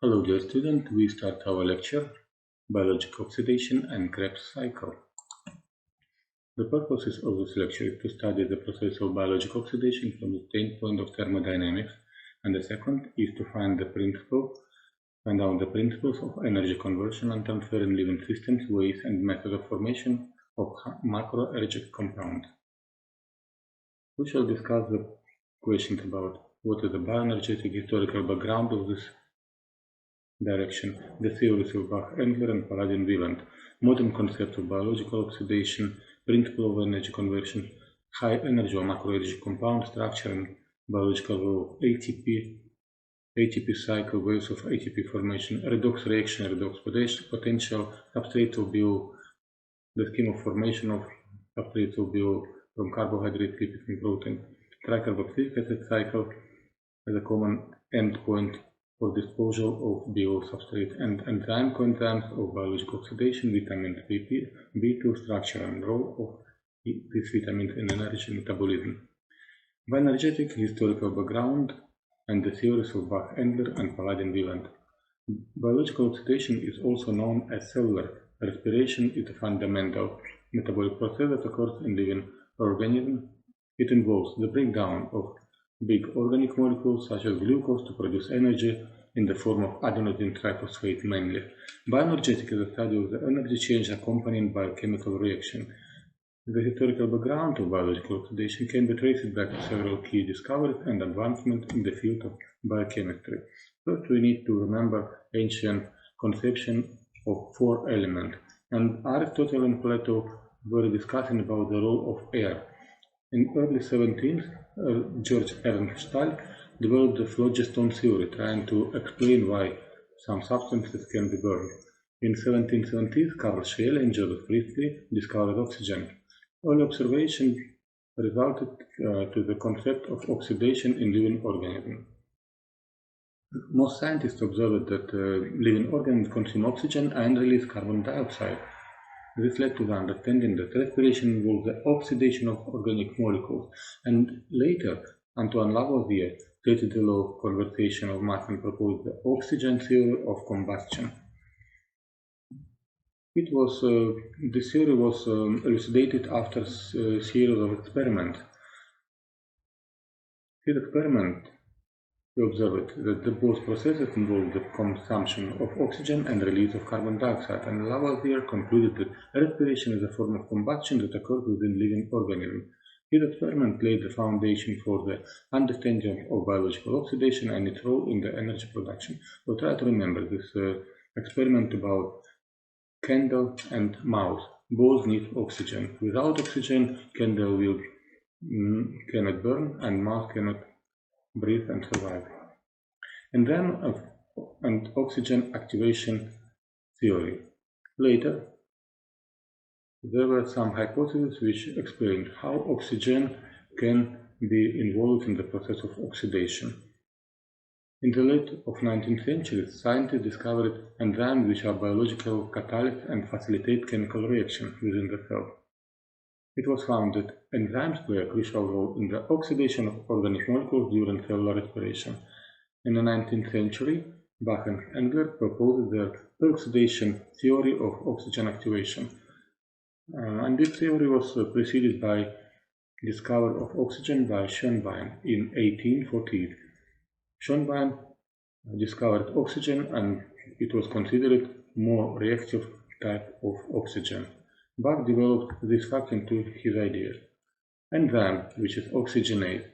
Hello dear student, we start our lecture, Biological Oxidation and Krebs Cycle. The purpose of this lecture is to study the process of biological oxidation from the standpoint of thermodynamics, and the second is to find out the principles of energy conversion and transfer in living systems, ways and methods of formation of macroenergetic compounds. We shall discuss the questions about what is the bioenergetic historical background of this direction, the theories of Bach-Engler and Paladin-Wieland, modern concept of biological oxidation, principle of energy conversion, high energy or macroenergetic compound structure, and biological role of ATP cycle, waves of ATP formation, redox reaction, redox potential, substrates of bio, the scheme of formation of substrates of bio from carbohydrates, lipids, and protein, tricarboxylic acid cycle as a common endpoint for disposal of biosubstrate, and enzyme coenzymes of biological oxidation, vitamin B2 structure and role of these vitamins in energy metabolism. Bioenergetic historical background and the theories of Bach-Engler and Paladin-Wieland. Biological oxidation is also known as cellular. Respiration is a fundamental metabolic process that occurs in living organisms. It involves the breakdown of big organic molecules such as glucose to produce energy in the form of adenosine triphosphate mainly. Bioenergetic is a study of the energy change accompanying biochemical reaction. The historical background of biological oxidation can be traced back to several key discoveries and advancements in the field of biochemistry. First, we need to remember ancient conception of four elements, and Aristotle and Plato were discussing about the role of air. In early 17th, George Ernst Stahl developed the phlogiston theory, trying to explain why some substances can be burned. In 1770s, Carl Scheele and Joseph Priestley discovered oxygen. Early observation resulted to the concept of oxidation in living organisms. Most scientists observed that living organisms consume oxygen and release carbon dioxide. This led to the understanding that respiration involves the oxidation of organic molecules, and later Antoine Lavoisier stated the law of conservation of mass and proposed the oxygen theory of combustion. This theory was elucidated after a series of experiments. His experiment we observed that both processes involve the consumption of oxygen and release of carbon dioxide, and Lavoisier concluded that respiration is a form of combustion that occurs within living organisms. His experiment laid the foundation for the understanding of biological oxidation and its role in the energy production. We'll try to remember this experiment about candle and mouse. Both need oxygen. Without oxygen, candle cannot burn and mouse cannot breathe and survive. Enzyme and oxygen activation theory. Later, there were some hypotheses which explained how oxygen can be involved in the process of oxidation. In the late of 19th century, scientists discovered enzymes which are biological catalysts and facilitate chemical reactions within the cell. It was found that enzymes play a crucial role in the oxidation of organic molecules during cellular respiration. In the 19th century, Bach and Engler proposed the peroxidation theory of oxygen activation. And this theory was preceded by discovery of oxygen by Schönbein in 1848. Schönbein discovered oxygen, and it was considered more reactive type of oxygen. Bach developed this fact into his idea. Enzyme, which is oxygenase,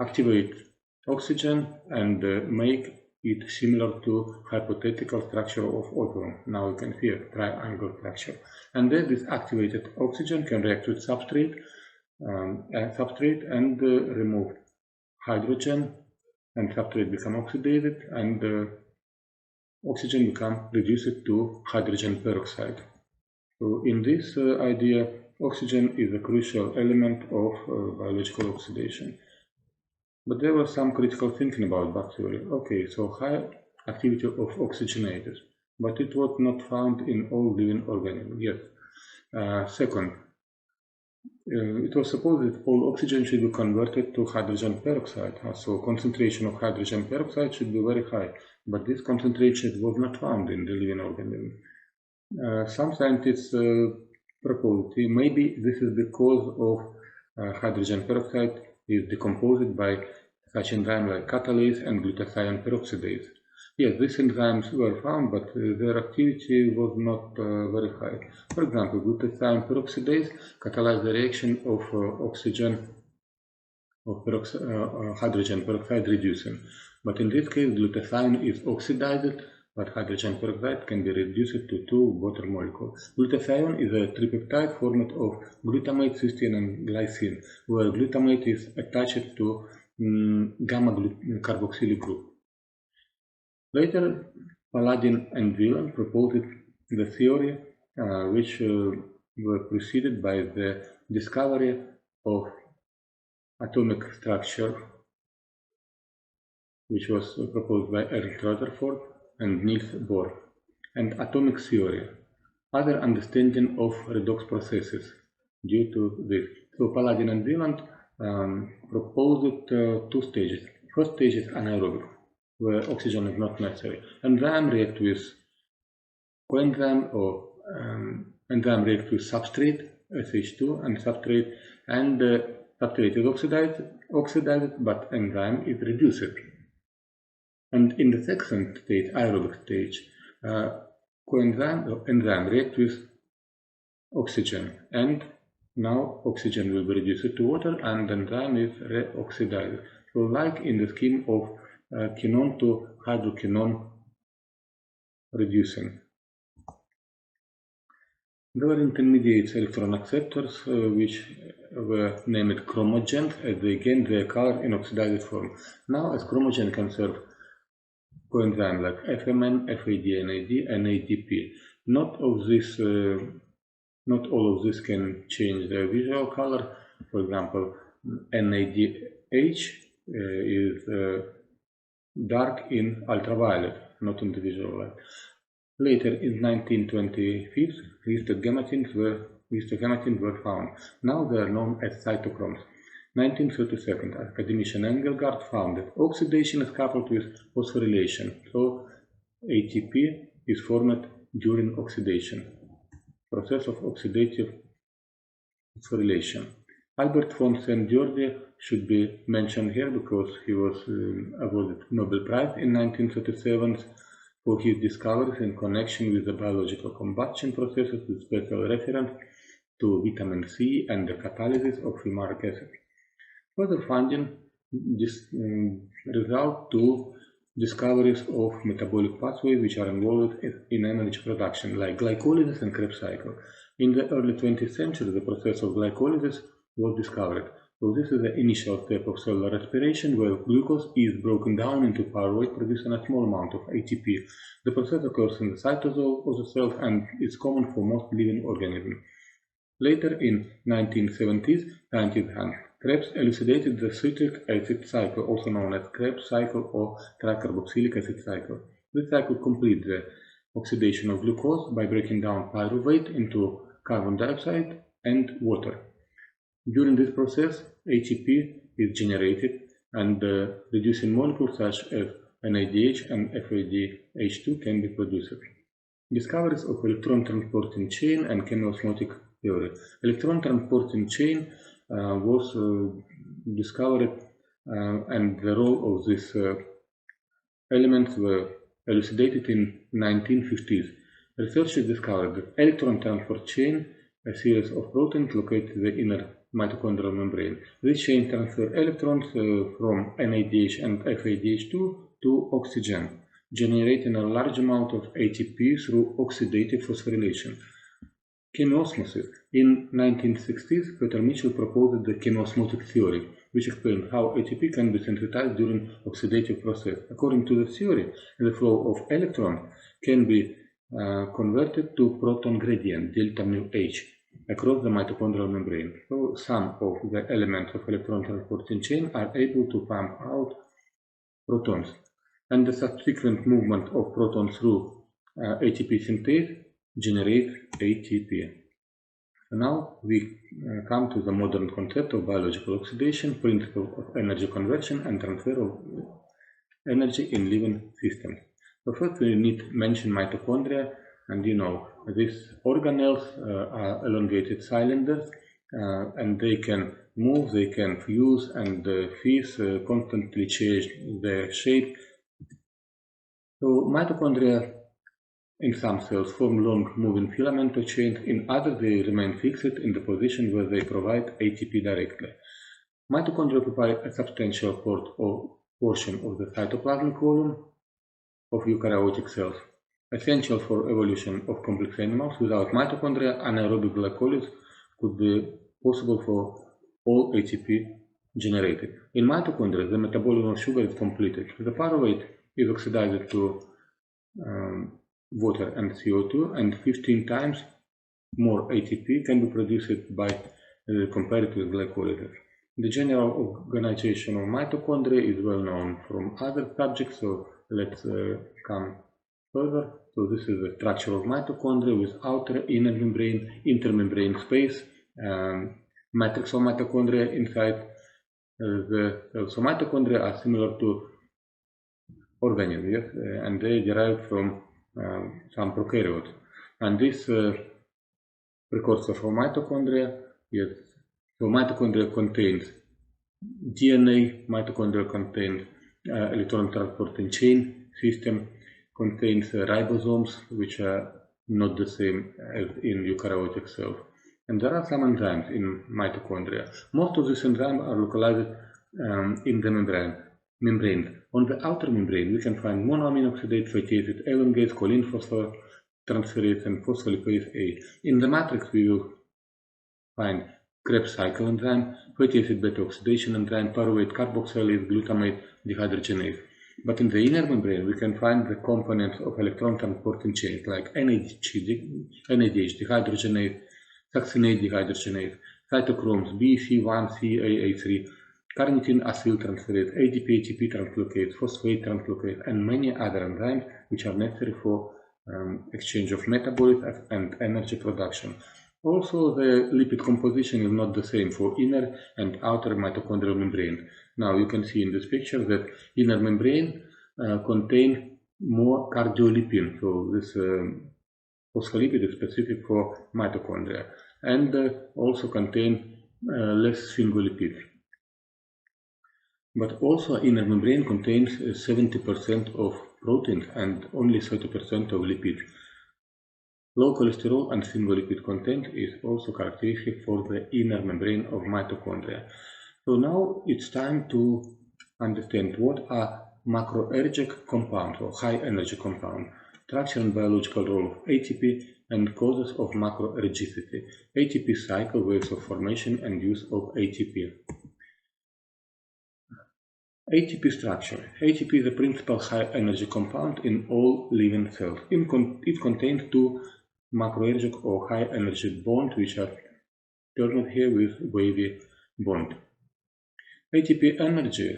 activate oxygen and make it similar to hypothetical structure of ozone. Now you can see a triangle structure. And then this activated oxygen can react with substrate and remove hydrogen, and substrate become oxidated, and oxygen become reduced to hydrogen peroxide. So in this idea, oxygen is a crucial element of biological oxidation. But there was some critical thinking about Bach theory. Okay, so high activity of oxygenases, but it was not found in all living organisms. Yes. Second, It was supposed that all oxygen should be converted to hydrogen peroxide, so concentration of hydrogen peroxide should be very high, but this concentration was not found in the living organism. Some scientists proposed maybe this is because of hydrogen peroxide is decomposed by such enzymes like catalase and glutathione peroxidase. Yes, these enzymes were found, but their activity was not very high. For example, glutathione peroxidase catalyzed the reaction of hydrogen peroxide reducing. But in this case, glutathione is oxidized, but hydrogen peroxide can be reduced to two water molecules. Glutathione is a tripeptide formed of glutamate, cysteine, and glycine, where glutamate is attached to gamma carboxylic group. Later, Paladin and Whelan proposed the theory which were preceded by the discovery of atomic structure, which was proposed by Ernst Rutherford and Niels Bohr, and atomic theory, other understanding of redox processes due to this. So Paladin and Whelan proposed two stages. First stage is anaerobic, where oxygen is not necessary. Enzyme react with coenzyme or enzyme react with substrate, SH2, and substrate, and substrate is oxidized, but enzyme is reduced. And in the second stage, aerobic stage, enzyme react with oxygen, and now oxygen will be reduced to water, and enzyme is reoxidized. So, like in the scheme of quinone to hydroquinone reducing. There were intermediate electron acceptors which were named chromogens as they gained their color in oxidized form. Now, as chromogen can serve coenzymes like FMN, FAD, NAD, and ADP. Not all of this can change the visual color. For example, NADH is dark in ultraviolet, not in the visual light. Later, in 1925, histogametins were found. Now they are known as cytochromes. 1932, academician Engelgard found that oxidation is coupled with phosphorylation, so ATP is formed during oxidation, process of oxidative phosphorylation. Albert von Szent-Györgyi should be mentioned here because he was awarded Nobel Prize in 1937 for his discoveries in connection with the biological combustion processes with special reference to vitamin C and the catalysis of fumaric acid. Further finding result to discoveries of metabolic pathways which are involved in energy production, like glycolysis and Krebs cycle. In the early 20th century, the process of glycolysis was discovered. So this is the initial step of cellular respiration, where glucose is broken down into pyruvate, producing a small amount of ATP. The process occurs in the cytosol of the cells and is common for most living organisms. Later, in 1970s, scientist Hans Krebs elucidated the citric acid cycle, also known as Krebs cycle or tricarboxylic acid cycle. This cycle completes the oxidation of glucose by breaking down pyruvate into carbon dioxide and water. During this process, ATP is generated, and reducing molecules such as NADH and FADH2 can be produced. Discoveries of electron transporting chain and chemiosmotic theory. Electron transporting chain was discovered, and the role of these elements were elucidated in 1950s. Researchers discovered that electron transport chain, a series of proteins located in the inner mitochondrial membrane. This chain transfers electrons from NADH and FADH2 to oxygen, generating a large amount of ATP through oxidative phosphorylation. Chemiosmosis. In 1960s, Peter Mitchell proposed the chemiosmotic theory, which explained how ATP can be synthesized during oxidative process. According to the theory, the flow of electrons can be converted to proton gradient, delta mu H, across the mitochondrial membrane. So some of the elements of electron transporting chain are able to pump out protons, and the subsequent movement of protons through ATP synthase generates ATP. Now we come to the modern concept of biological oxidation, principle of energy conversion and transfer of energy in living systems. So first we need to mention mitochondria, and these organelles are elongated cylinders, and they can move, they can fuse, and fuse constantly change their shape. So mitochondria in some cells form long moving filamental chains, in others they remain fixed in the position where they provide ATP directly. Mitochondria occupy a substantial portion of the cytoplasmic volume of eukaryotic cells, essential for evolution of complex animals. Without mitochondria, anaerobic glycolysis could be possible for all ATP generated. In mitochondria, the metabolism of sugar is completed. The pyruvate is oxidized to water and CO2, and 15 times more ATP can be produced by comparative glycolysis. The general organization of mitochondria is well known from other subjects, so let's come further. So this is the structure of mitochondria with outer, inner membrane, intermembrane space, matrix of mitochondria inside the cell. So mitochondria are similar to organisms, yes, and they derive from some prokaryotes. And this precursor for mitochondria, yes. So mitochondria contains DNA, mitochondria contains electron transporting chain system, contains ribosomes, which are not the same as in eukaryotic cells. And there are some enzymes in mitochondria. Most of these enzymes are localized in the membrane. On the outer membrane, we can find monoamine oxidase, fatty acid elongase, choline phosphortransferase, and phospholipase A. In the matrix, we will find Krebs cycle enzyme, fatty acid beta oxidation enzyme, pyruvate carboxylase, glutamate dehydrogenase. But in the inner membrane, we can find the components of electron transporting chains like NADH dehydrogenase, succinate dehydrogenase, cytochromes B, C1, C, AA3, carnitine acyltransferase, ADP, ATP translocase, phosphate translocase, and many other enzymes which are necessary for exchange of metabolites and energy production. Also, the lipid composition is not the same for inner and outer mitochondrial membrane. Now you can see in this picture that inner membrane contain more cardiolipin, so this phospholipid is specific for mitochondria, and also contain less sphingolipids. But also inner membrane contains 70% of proteins and only 30% of lipids. Low cholesterol and sphingolipid content is also characteristic for the inner membrane of mitochondria. So now it's time to understand what are macroergic compounds or high energy compounds, structure and biological role of ATP, and causes of macroergicity, ATP cycle, ways of formation and use of ATP. ATP structure. ATP is the principal high energy compound in all living cells. It contains two macroergic or high energy bonds, which are termed here with wavy bond. ATP energy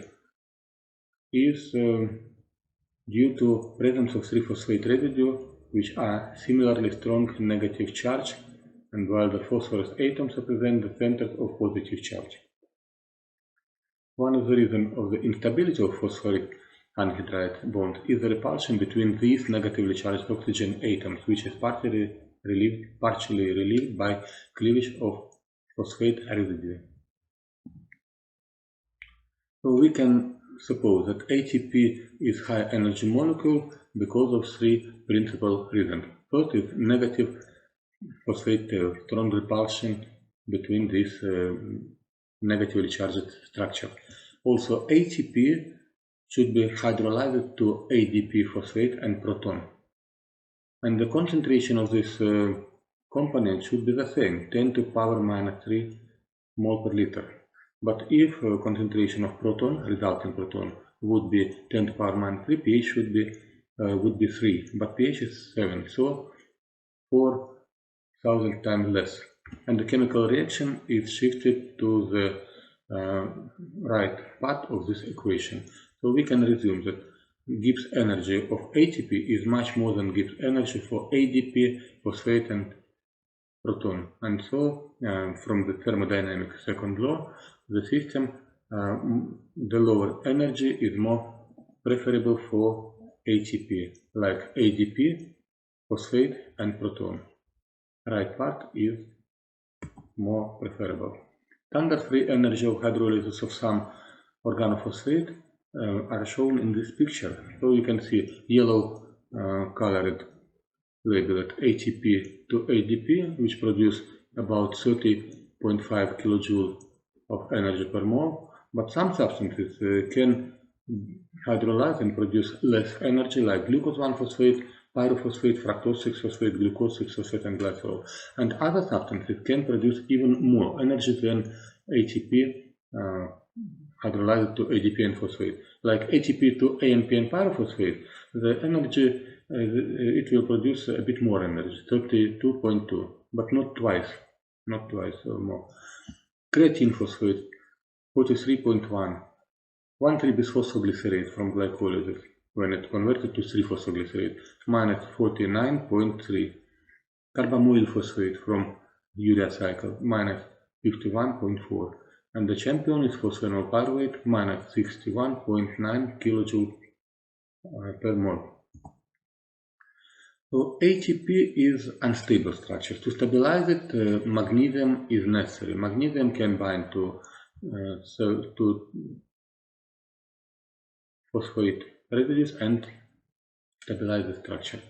is due to presence of 3-phosphate residue, which are similarly strong negative charge, and while the phosphorus atoms represent the centers of positive charge. One of the reasons of the instability of phosphoric anhydride bond is the repulsion between these negatively charged oxygen atoms, which is partially relieved by cleavage of phosphate residue. So we can suppose that ATP is high energy molecule because of three principal reasons. First is negative phosphate tail, strong repulsion between these negatively charged structure. Also, ATP should be hydrolyzed to ADP phosphate and proton. And the concentration of this component should be the same, 10 to the power minus 3 mol per liter. But if concentration of proton, resulting proton, would be 10 to the power minus 3, pH would be 3, but pH is 7, so 4,000 times less. And the chemical reaction is shifted to the right part of this equation. So we can resume that Gibbs energy of ATP is much more than Gibbs energy for ADP, phosphate, and proton. And so, from the thermodynamic second law, the system, the lower energy is more preferable for ATP, like ADP, phosphate, and proton. Right part is more preferable. Standard free energy of hydrolysis of some organophosphate are shown in this picture. So you can see yellow colored labeled ATP to ADP, which produce about 30.5 kilojoule of energy per mole. But some substances can hydrolyze and produce less energy, like glucose-1 phosphate, pyrophosphate, fructose 6-phosphate, glucose 6-phosphate, and glycerol. And other substances can produce even more energy than ATP hydrolyzed to ADP and phosphate. Like ATP to AMP and pyrophosphate, the energy, it will produce a bit more energy, 32.2, but not twice or more. Creatine phosphate, 43.1. 1,3-bisphosphoglycerate from glycolysis, when it converted to 3-phosphoglycerate, minus 49.3. Carbamoyl phosphate from urea cycle, minus 51.4. And the champion is phosphoenol pyruvate, minus 61.9 kilojoule per mole. So ATP is unstable structure. To stabilize it, magnesium is necessary. Magnesium can bind to phosphate residues and stabilize the structure.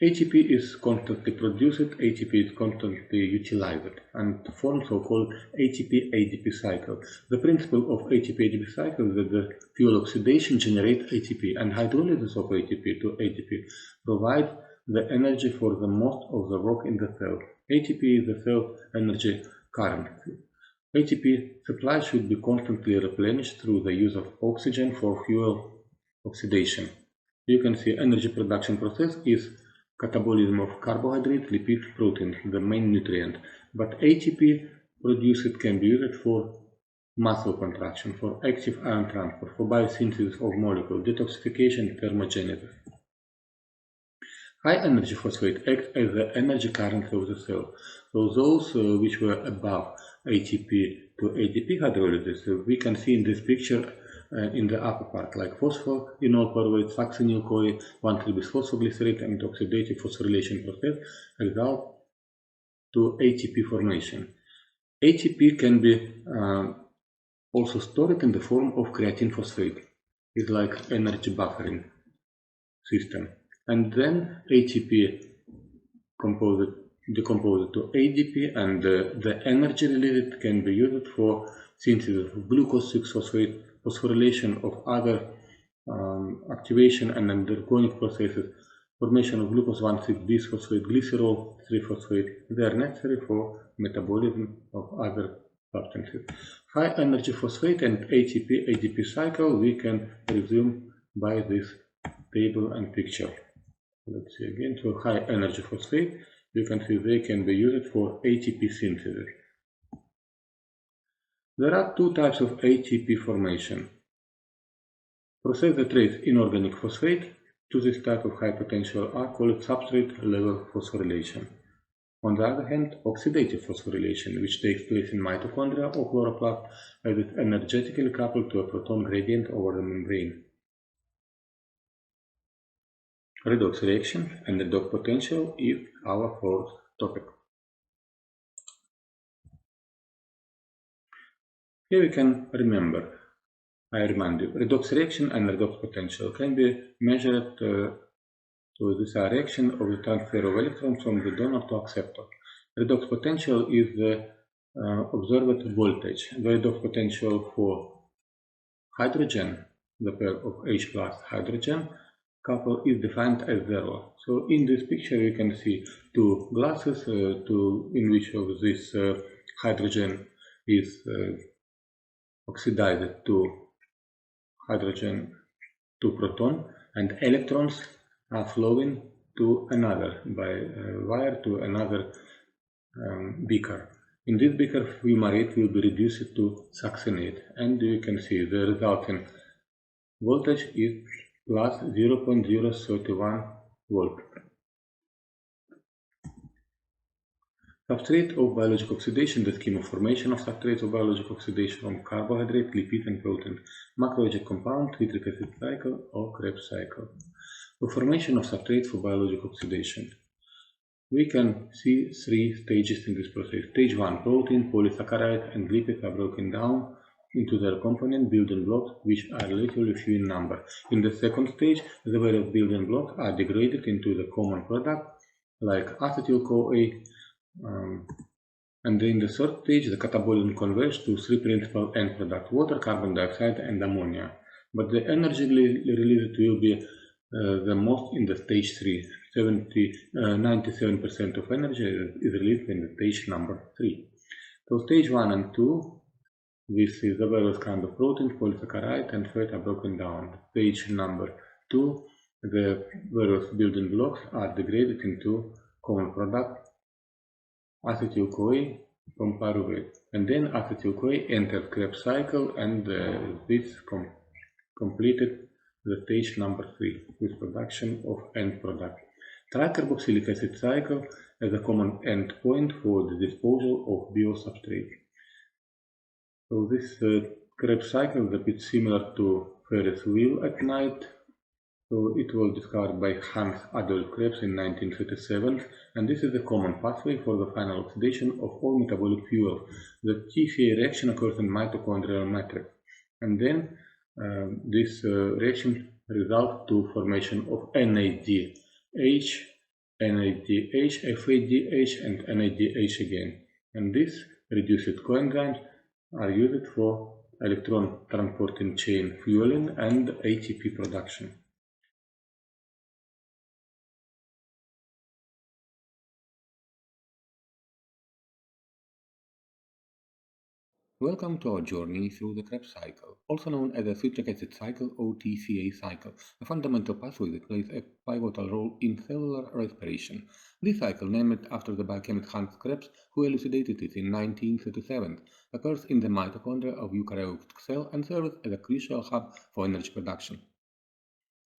ATP is constantly produced, ATP is constantly utilized, and forms so-called ATP-ADP cycle. The principle of ATP-ADP cycle is that the fuel oxidation generates ATP, and hydrolysis of ATP to ADP provides the energy for the most of the work in the cell. ATP is the cell energy currency. ATP supply should be constantly replenished through the use of oxygen for fuel oxidation. You can see energy production process is catabolism of carbohydrates, lipids, proteins, the main nutrient. But ATP produced can be used for muscle contraction, for active ion transport, for biosynthesis of molecules, detoxification, thermogenesis. High energy phosphate acts as the energy currency of the cell. So those which were above ATP to ADP hydrolysis, we can see in this picture in the upper part, like phosphoenol pyruvate, succinyl-CoA, 1,3-bisphosphoglycerate, and oxidative phosphorylation process result to ATP formation. ATP can be also stored in the form of creatine phosphate. It's like energy buffering system. And then ATP decomposed to ADP, and the energy released can be used for synthesis of glucose 6-phosphate, phosphorylation of other activation and endocrine processes, formation of glucose 1,6-bisphosphate, glycerol 3-phosphate. They are necessary for metabolism of other substances. High energy phosphate and ATP-ADP cycle we can resume by this table and picture. Let's see again. So high energy phosphate, you can see they can be used for ATP synthesis. There are two types of ATP formation. Process that raise inorganic phosphate to this type of high potential are called substrate level phosphorylation. On the other hand, oxidative phosphorylation, which takes place in mitochondria or chloroplast, as it energetically coupled to a proton gradient over the membrane. Redox reaction and redox potential is our fourth topic. Here we can remember, I remind you, redox reaction and redox potential can be measured to this reaction of the transfer of electrons from the donor to acceptor. Redox potential is the observed voltage. The redox potential for hydrogen, the pair of H plus hydrogen couple, is defined as 0. So in this picture you can see two glasses in which of this hydrogen is oxidized to hydrogen to proton, and electrons are flowing to another by wire to another beaker. In this beaker, fumarate will be reduced to succinate, and you can see the resulting voltage is plus 0.031 volt. Substrate of biological oxidation, the scheme of formation of substrates of biological oxidation from carbohydrate, lipid, and protein, macroalgae compound, citric acid cycle, or Krebs cycle. The formation of substrate for biological oxidation. We can see three stages in this process. Stage 1, protein, polysaccharide, and lipids are broken down into their component building blocks, which are relatively few in number. In the second stage, the various building blocks are degraded into the common product, like acetyl-CoA, and in the third stage, the catabolism converges to three principal end products: water, carbon dioxide, and ammonia. But the energy released will be the most in the stage 3. 97% of energy is released in the stage number 3. So stage 1 and 2, this is the various kind of proteins, polysaccharide, and fat are broken down. Stage number 2, the various building blocks are degraded into common product, acetyl-CoA from pyruvate. And then acetyl-CoA enters Krebs cycle, and this completed the stage number 3 with production of end product. Tricarboxylic acid cycle as a common end point for the disposal of biosubstrate. So this Krebs cycle is a bit similar to Ferris wheel at night. So it was discovered by Hans Adolf Krebs in 1937, and this is the common pathway for the final oxidation of all metabolic fuels. The TCA reaction occurs in mitochondrial matrix, and then this reaction results to formation of NADH, FADH, and NADH again. And these reduced coenzymes are used for electron transporting chain fueling and ATP production. Welcome to our journey through the Krebs cycle, also known as the citric acid cycle or TCA cycle, a fundamental pathway that plays a pivotal role in cellular respiration. This cycle, named after the biochemist Hans Krebs, who elucidated it in 1937, occurs in the mitochondria of eukaryotic cell and serves as a crucial hub for energy production.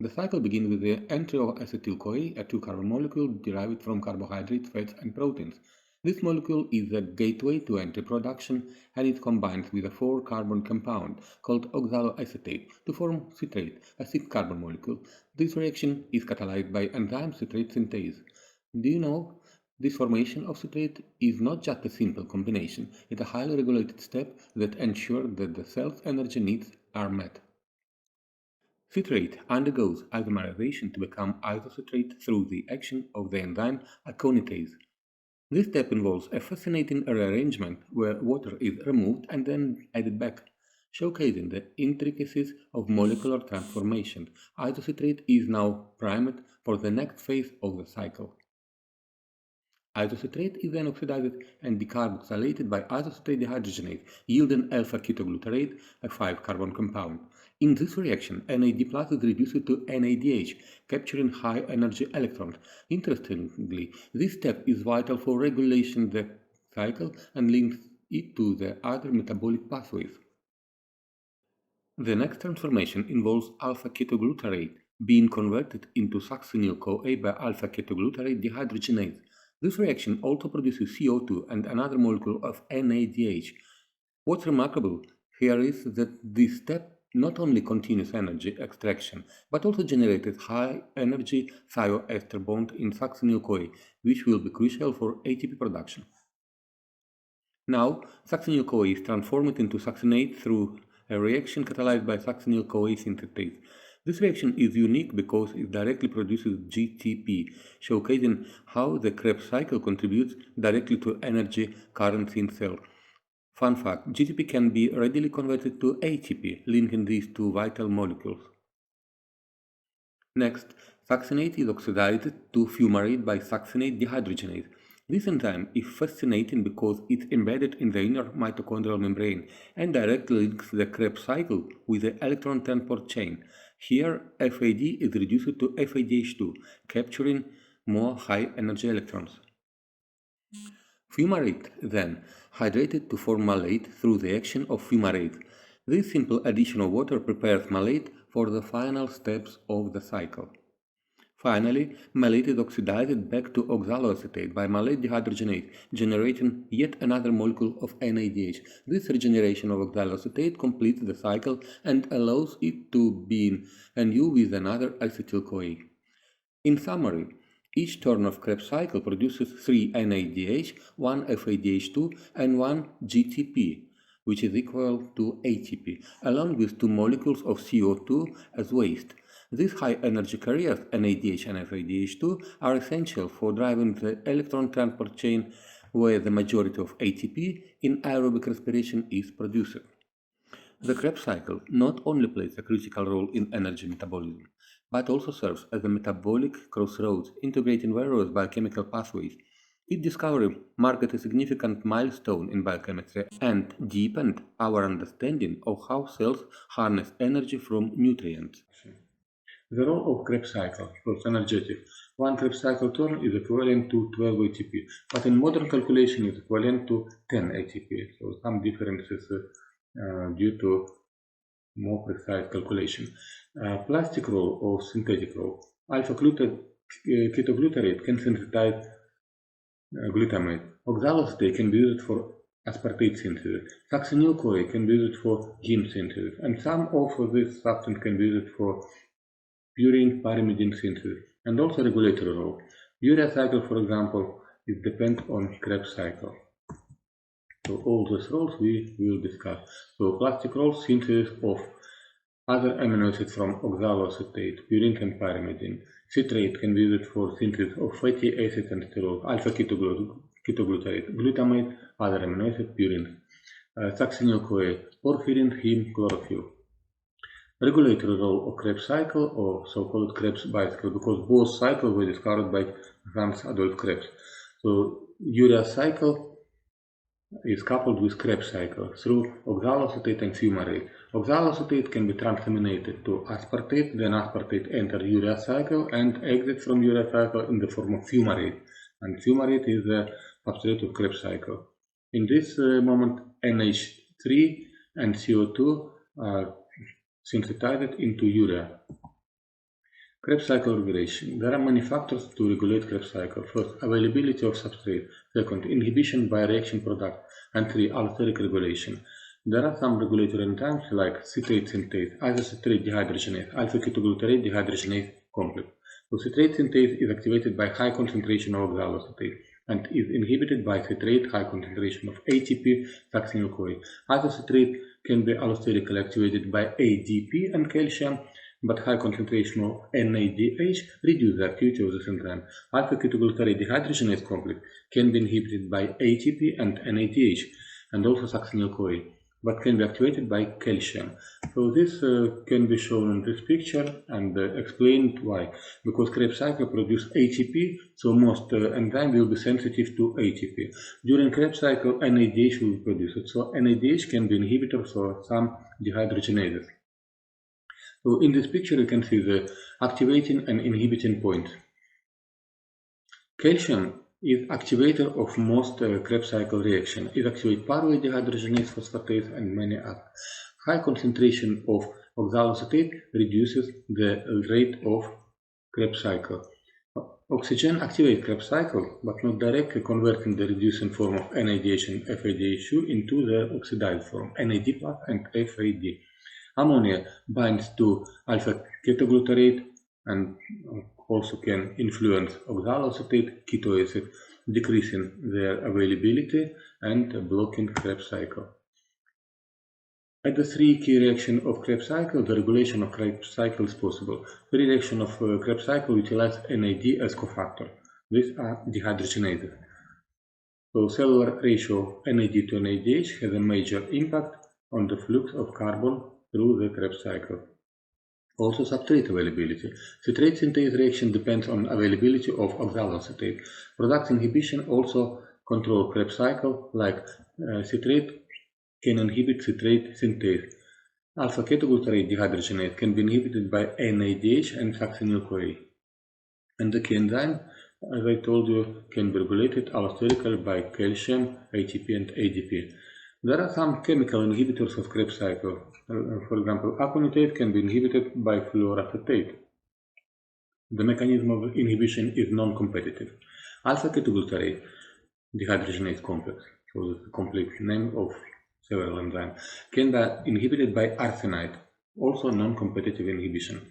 The cycle begins with the entry of acetyl-CoA, a two-carbon molecule derived from carbohydrates, fats, and proteins. This molecule is the gateway to entry production, and it combines with a 4-carbon compound called oxaloacetate to form citrate, a 6-carbon molecule. This reaction is catalyzed by enzyme citrate synthase. Do you know, this formation of citrate is not just a simple combination, it's a highly regulated step that ensures that the cell's energy needs are met. Citrate undergoes isomerization to become isocitrate through the action of the enzyme aconitase. This step involves a fascinating rearrangement where water is removed and then added back, showcasing the intricacies of molecular transformation. Isocitrate is now primed for the next phase of the cycle. Isocitrate is then oxidized and decarboxylated by isocitrate dehydrogenase, yielding alpha-ketoglutarate, a 5-carbon compound. In this reaction, NAD+ is reduced to NADH, capturing high-energy electrons. Interestingly, this step is vital for regulating the cycle and links it to the other metabolic pathways. The next transformation involves alpha-ketoglutarate being converted into succinyl-CoA by alpha-ketoglutarate dehydrogenase. This reaction also produces CO2 and another molecule of NADH. What's remarkable here is that this step not only continues energy extraction, but also generated high-energy thioester bond in succinyl-CoA, which will be crucial for ATP production. Now, succinyl-CoA is transformed into succinate through a reaction catalyzed by succinyl-CoA synthetase. This reaction is unique because it directly produces GTP, showcasing how the Krebs cycle contributes directly to energy currents in cell. Fun fact, GTP can be readily converted to ATP, linking these two vital molecules. Next, succinate is oxidized to fumarate by succinate dehydrogenase. This enzyme is fascinating because it's embedded in the inner mitochondrial membrane and directly links the Krebs cycle with the electron transport chain. Here, FAD is reduced to FADH2, capturing more high-energy electrons. Fumarate, then, hydrated to form malate through the action of fumarate. This simple addition of water prepares malate for the final steps of the cycle. Finally, malate is oxidized back to oxaloacetate by malate dehydrogenase, generating yet another molecule of NADH. This regeneration of oxaloacetate completes the cycle and allows it to be anew with another acetyl-CoA. In summary, each turn of Krebs cycle produces 3 NADH, 1 FADH2 and 1 GTP, which is equal to ATP, along with 2 molecules of CO2 as waste. These high-energy carriers, NADH and FADH2, are essential for driving the electron transport chain where the majority of ATP in aerobic respiration is produced. The Krebs cycle not only plays a critical role in energy metabolism, but also serves as a metabolic crossroads, integrating various biochemical pathways. Its discovery marked a significant milestone in biochemistry and deepened our understanding of how cells harness energy from nutrients. The role of Krebs cycle was energetic. One Krebs cycle turn is equivalent to 12 ATP, but in modern calculation is equivalent to 10 ATP. So some differences due to more precise calculation. Plastic role or synthetic role. Alpha-ketoglutarate can synthesize glutamate. Oxaloacetate can be used for aspartate synthesis. Succinyl-CoA can be used for heme synthesis, and some of this substance can be used for purine pyrimidine synthesis, and also regulatory role. Urea cycle, for example, it depends on Krebs cycle. So all these roles we will discuss. So plastic role, synthesis of other amino acids from oxaloacetate, purine and pyrimidine. Citrate can be used for synthesis of fatty acids and sterols, alpha-ketoglutarate, glutamate, other amino acid, purine. Succinyl-CoA, porphyrin, heme, chlorophyll. Regulatory role of Krebs cycle, or so-called Krebs bicycle, because both cycles were discovered by Hans Adolf Krebs. So urea cycle is coupled with Krebs cycle through oxaloacetate and fumarate. Oxaloacetate can be transaminated to aspartate, then aspartate enters urea cycle and exits from urea cycle in the form of fumarate. And fumarate is the substrate of Krebs cycle. In this moment, NH3 and CO2 are synthesized into urea. Krebs cycle regulation. There are many factors to regulate Krebs cycle. First, availability of substrate. Second, inhibition by reaction product. And 3, allosteric regulation. There are some regulatory enzymes like citrate synthase, isocitrate dehydrogenase, alpha-ketoglutarate dehydrogenase complex. So citrate synthase is activated by high concentration of oxaloacetate and is inhibited by citrate high concentration of ATP, succinyl-CoA. Isocitrate can be allosterically activated by ADP and calcium, but high concentration of NADH reduces the activity of this enzyme. Alpha-ketoglutarate dehydrogenase complex can be inhibited by ATP and NADH and also succinyl-CoA, but can be activated by calcium. So this can be shown in this picture and explained why. Because Krebs cycle produces ATP, so most enzyme will be sensitive to ATP. During Krebs cycle, NADH will be produced, so NADH can be inhibitor for some dehydrogenases. So in this picture you can see the activating and inhibiting points. Calcium is activator of most Krebs cycle reaction. It activates pyruvate dehydrogenase phosphatase and many others. High concentration of oxaloacetate reduces the rate of Krebs cycle. Oxygen activates Krebs cycle, but not directly converting the reducing form of NADH and FADH2 into the oxidized form, NAD+ and FAD. Ammonia binds to alpha-ketoglutarate and also can influence oxaloacetate ketoacids, decreasing their availability and blocking Krebs cycle. At the 3 key reactions of Krebs cycle, the regulation of Krebs cycle is possible. The reaction of Krebs cycle utilizes NAD as cofactor. These are dehydrogenases. So cellular ratio NAD to NADH has a major impact on the flux of carbon through the Krebs cycle. Also citrate availability. Citrate synthase reaction depends on availability of oxaloacetate. Product inhibition also control Krebs cycle, like citrate can inhibit citrate synthase. Alpha-ketoglutarate dehydrogenase can be inhibited by NADH and succinyl-CoA. And the coenzyme, as I told you, can be regulated allosterically by calcium, ATP and ADP. There are some chemical inhibitors of Krebs cycle. For example, aconitate can be inhibited by fluoroacetate. The mechanism of inhibition is non-competitive. Alpha-ketoglutarate dehydrogenase complex, so that's the complete name of several enzymes, can be inhibited by arsenite, also non-competitive inhibition,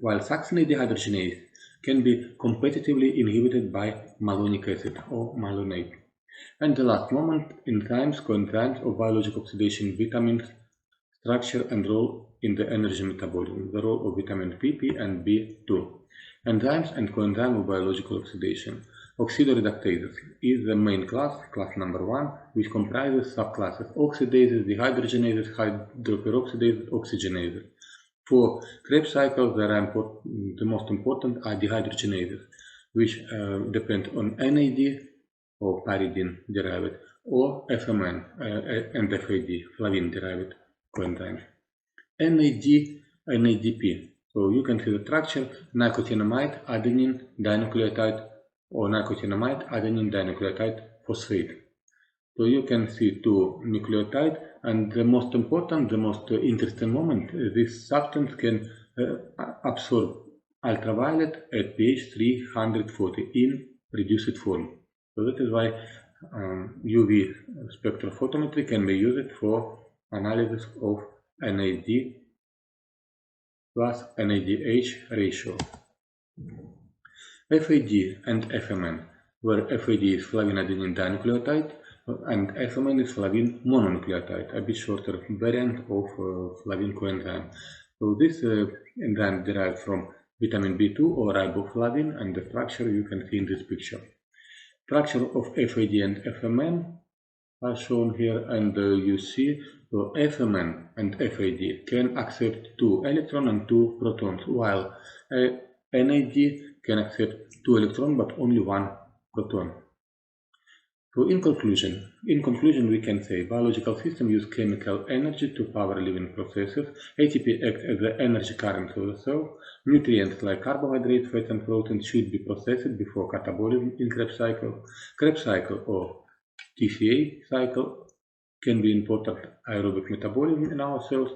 while succinate dehydrogenase can be competitively inhibited by malonic acid or malonate. And the last moment, enzymes, coenzymes of biological oxidation, vitamins, structure and role in the energy metabolism, the role of vitamin P and B2. Enzymes and coenzyme of biological oxidation. Oxidoreductases is the main class, class number 1, which comprises subclasses oxidases, dehydrogenases, hydroperoxidases, oxygenases. For Krebs cycles, the most important are dehydrogenases, which depend on NAD or pyridine derived, or FMN and FAD, flavin derived coenzymes. NADP. So you can see the structure: nicotinamide adenine dinucleotide or nicotinamide adenine dinucleotide phosphate. So you can see two nucleotides, and the most important, the most interesting moment, this substance can absorb ultraviolet at pH 340 in reduced form. So that is why UV spectrophotometry can be used for analysis of NAD plus NADH ratio. FAD and FMN, where FAD is flavin adenine dinucleotide and FMN is flavin mononucleotide, a bit shorter variant of flavin coenzyme. So this enzyme derived from vitamin B2 or riboflavin, and the structure you can see in this picture. Structure of FAD and FMN are shown here, and you see so FMN and FAD can accept 2 electrons and 2 protons, while NAD can accept 2 electrons but only 1 proton. So in conclusion, we can say biological systems use chemical energy to power living processes. ATP acts as the energy current of the cell. Nutrients like carbohydrates, fats and proteins should be processed before catabolism in Krebs cycle. Krebs cycle or TCA cycle can be important aerobic metabolism in our cells,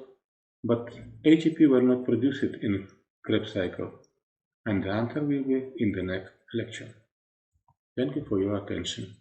but ATP were not produced in Krebs cycle, and the answer will be in the next lecture. Thank you for your attention.